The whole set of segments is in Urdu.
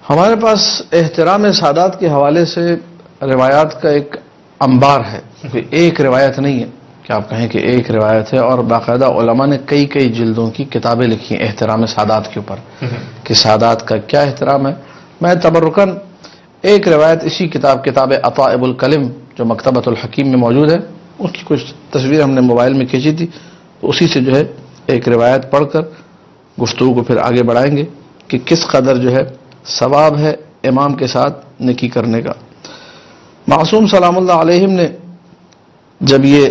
ہمارے پاس احترام سادات کے حوالے سے روایات کا ایک انبار ہے، کوئی ایک روایت نہیں ہے کہ آپ کہیں کہ ایک روایت ہے، اور باقاعدہ علماء نے کئی جلدوں کی کتابیں لکھی ہیں احترام سادات کے اوپر کہ سادات کا کیا احترام ہے۔ میں تبرکاً ایک روایت اسی کتاب عطائب الکلم جو مکتبۃ الحکیم میں موجود ہے، اس کی کچھ تصویر ہم نے موبائل میں کھینچی تھی، تو اسی سے جو ہے ایک روایت پڑھ کر گفتگو کو پھر آگے بڑھائیں گے کہ کس قدر جو ہے ثواب ہے امام کے ساتھ نیکی کرنے کا۔ معصوم سلام اللہ علیہم نے جب یہ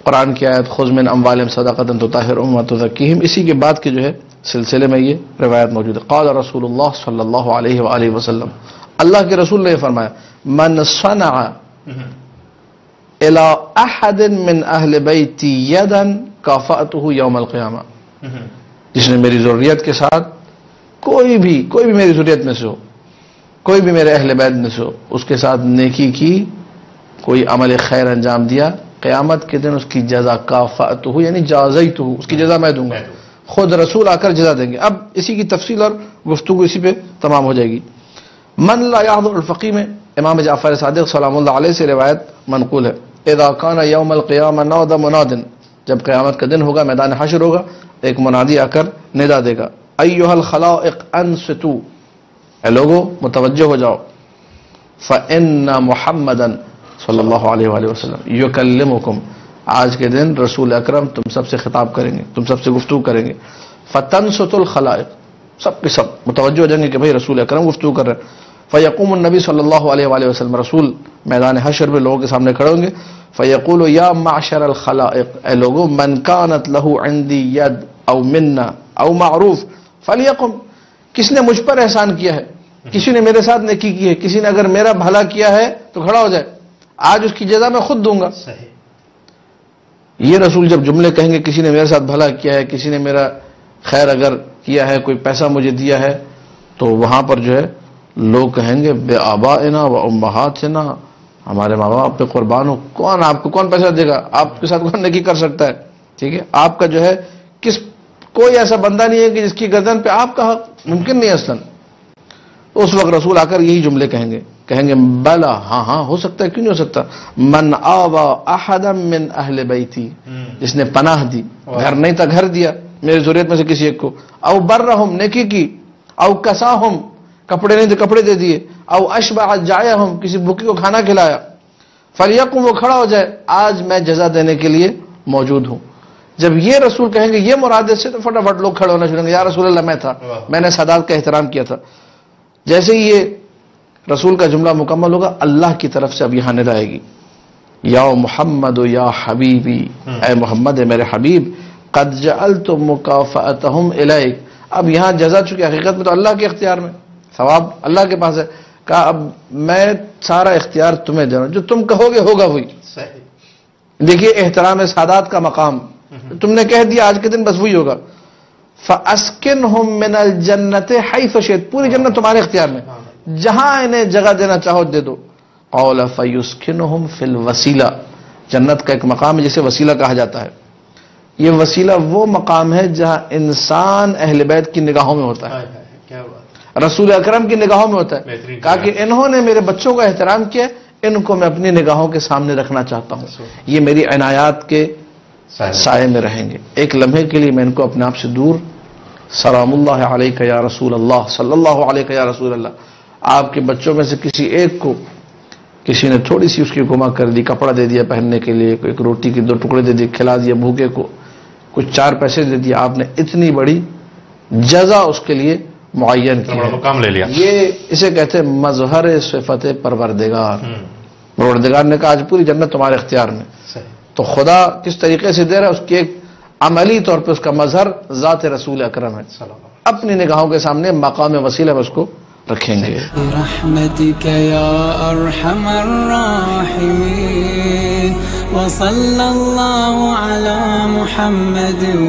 قرآن کی آیت خذ من اموالہم صدقۃ تطہرھم وتزکیہم، اسی کے بعد کے جو ہے سلسلے میں یہ روایت موجود ہے۔ قال رسول اللہ صلی اللہ علیہ وآلہ وسلم، اللہ کے رسول نے فرمایا، من صنع الی احد من اہل بیتی یدا کافأتہ یوم القیامہ، جس نے میری ضروریت کے ساتھ کوئی بھی میری ضروریت میں سے ہو، کوئی بھی میرے اہل بیت میں سے ہو، اس کے ساتھ نیکی کی، کوئی عمل خیر انجام دیا، قیامت کے دن اس کی جزا کافأتہ یعنی جازیتہ، اس کی جزا میں دوں گا، خود رسول آ کر جزا دیں گے۔ اب اسی کی تفصیل اور گفتگو اسی پہ تمام ہو جائے گی۔ من لا یحضر الفقی میں امام جعفر صادق سلام اللہ علیہ سے روایت منقول ہے، اذا کان یوم القیامہ نادى مناد، جب قیامت کا دن ہوگا، میدان حشر ہوگا، ایک منادی آ کر ندا دے گا، ایھا الخلائق انصتوا، اے لوگو متوجہ ہو جاؤ، فإن محمدا صلی اللہ علیہ وآلہ وسلم یکلمکم، آج کے دن رسول اکرم تم سب سے خطاب کریں گے، تم سب سے گفتگو کریں گے، فتنصت الخلائق، سب کے سب متوجہ ہو جائیں گے کہ بھئی رسول اکرم گفتگو کر رہے ہیں، فیقوم النبی صلی اللہ علیہ وآلہ وسلم، رسول میدان حشر میں لوگوں کے سامنے کھڑے ہوں گے، فیقول یا معشر الخلائق، اے لوگو من کانت لہ عندی ید او منا او معروف فلیقم، کس نے مجھ پر احسان کیا ہے، کسی نے میرے ساتھ نیکی کی ہے، کسی نے اگر میرا بھلا کیا ہے تو کھڑا ہو جائے، آج اس کی جزا میں خود دوں گا۔ یہ رسول جب جملے کہیں گے کسی نے میرے ساتھ بھلا کیا ہے، کسی نے میرا خیر اگر کیا ہے، کوئی پیسہ مجھے دیا ہے، تو وہاں پر جو ہے لوگ کہیں گے بے آبائنا و امہاتنا، ہمارے ماں باپ پہ قربان ہو، کون آپ کو کون پیسہ دے گا، آپ کے ساتھ کون نیکی کر سکتا ہے، ٹھیک ہے، آپ کا جو ہے کوئی ایسا بندہ نہیں ہے کہ جس کی گردن پہ آپ کا حق، ممکن نہیں اصلا۔ اس وقت رسول آ کر یہی جملے کہیں گے بلا، ہاں ہو سکتا ہے، کیوں نہیں ہو سکتا، من آوى احدا من اہل بیتی، جس نے پناہ دی، گھر نہیں تھا گھر دیا میری ضرورت میں سے کسی ایک کو، او برہم نیکی کی، او کساہم کپڑے نہیں تھے کپڑے دے دیے، او اشبع جائعہم کسی بھوکی کو کھانا کھلایا، فلیقم وہ کھڑا ہو جائے، آج میں جزا دینے کے لیے موجود ہوں۔ جب یہ رسول کہیں گے یہ مراد سے، تو فٹافٹ لوگ کھڑے ہونا شروع کریں گے، یا رسول اللہ میں تھا، میں نے سادات کا احترام کیا تھا۔ جیسے ہی یہ رسول کا جملہ مکمل ہوگا، اللہ کی طرف سے اب یہاں ندا آئے گی، یا محمد یا حبیبی، اے محمد میرے حبیب، قد جعلت مکافأتہم الیک، اب یہاں جزا چونکہ حقیقت میں تو اللہ کے اختیار میں، ثواب اللہ کے پاس ہے، کہا اب میں سارا اختیار تمہیں دے رہا ہوں، جو تم کہو گے ہوگا وہی۔ دیکھیے احترام سادات کا مقام، تم نے کہہ دیا آج کے دن بس وہی ہوگا۔ فَأَسْكِنْهُمْ مِنَ الْجَنَّةِ حَيْثُ شِئْتَ، پوری جنت تمہارے اختیار میں، جہاں انہیں جگہ دینا چاہو دے دو۔ قَالَ فَيُسْكِنُهُمْ فِي الْوَسِيلَةِ، جنت کا ایک مقام ہے جسے وسیلہ کہا جاتا ہے، یہ وسیلہ وہ مقام ہے جہاں انسان اہل بیت کی نگاہوں میں ہوتا ہے، رسول اکرم کی نگاہوں میں ہوتا ہے، کہا کہ انہوں نے میرے بچوں کا احترام کیا، ان کو میں اپنی نگاہوں کے سامنے رکھنا چاہتا ہوں، یہ میری عنایات کے سائے میں رہیں گے، ایک لمحے کے لیے میں ان کو اپنے آپ سے دور، سلام اللہ علیک یا رسول اللہ، صلی اللہ علیہ یا رسول اللہ، آپ کے بچوں میں سے کسی ایک کو کسی نے تھوڑی سی اس کی گما کر دی، کپڑا دے دیا پہننے کے لیے، ایک روٹی کے 2 ٹکڑے دے دیے، کھلا دیا بھوکے کو، کچھ 4 پیسے دے دیا، آپ نے اتنی بڑی جزا اس کے لیے معین کی، مقام لے لیا، یہ اسے کہتے ہیں مظہر صفت پروردگار۔ پروردگار نے کہا آج پوری جنت تمہارے اختیار میں، تو خدا کس طریقے سے دے رہا ہے، اس کی ایک عملی طور پہ اس کا مظہر ذات رسول اکرم ہے، اپنی نگاہوں کے سامنے مقام وسیلہ میں اس کو رکھیں گے۔ برحمتک یا ارحم الراحمین، وصلی اللہ علی محمد و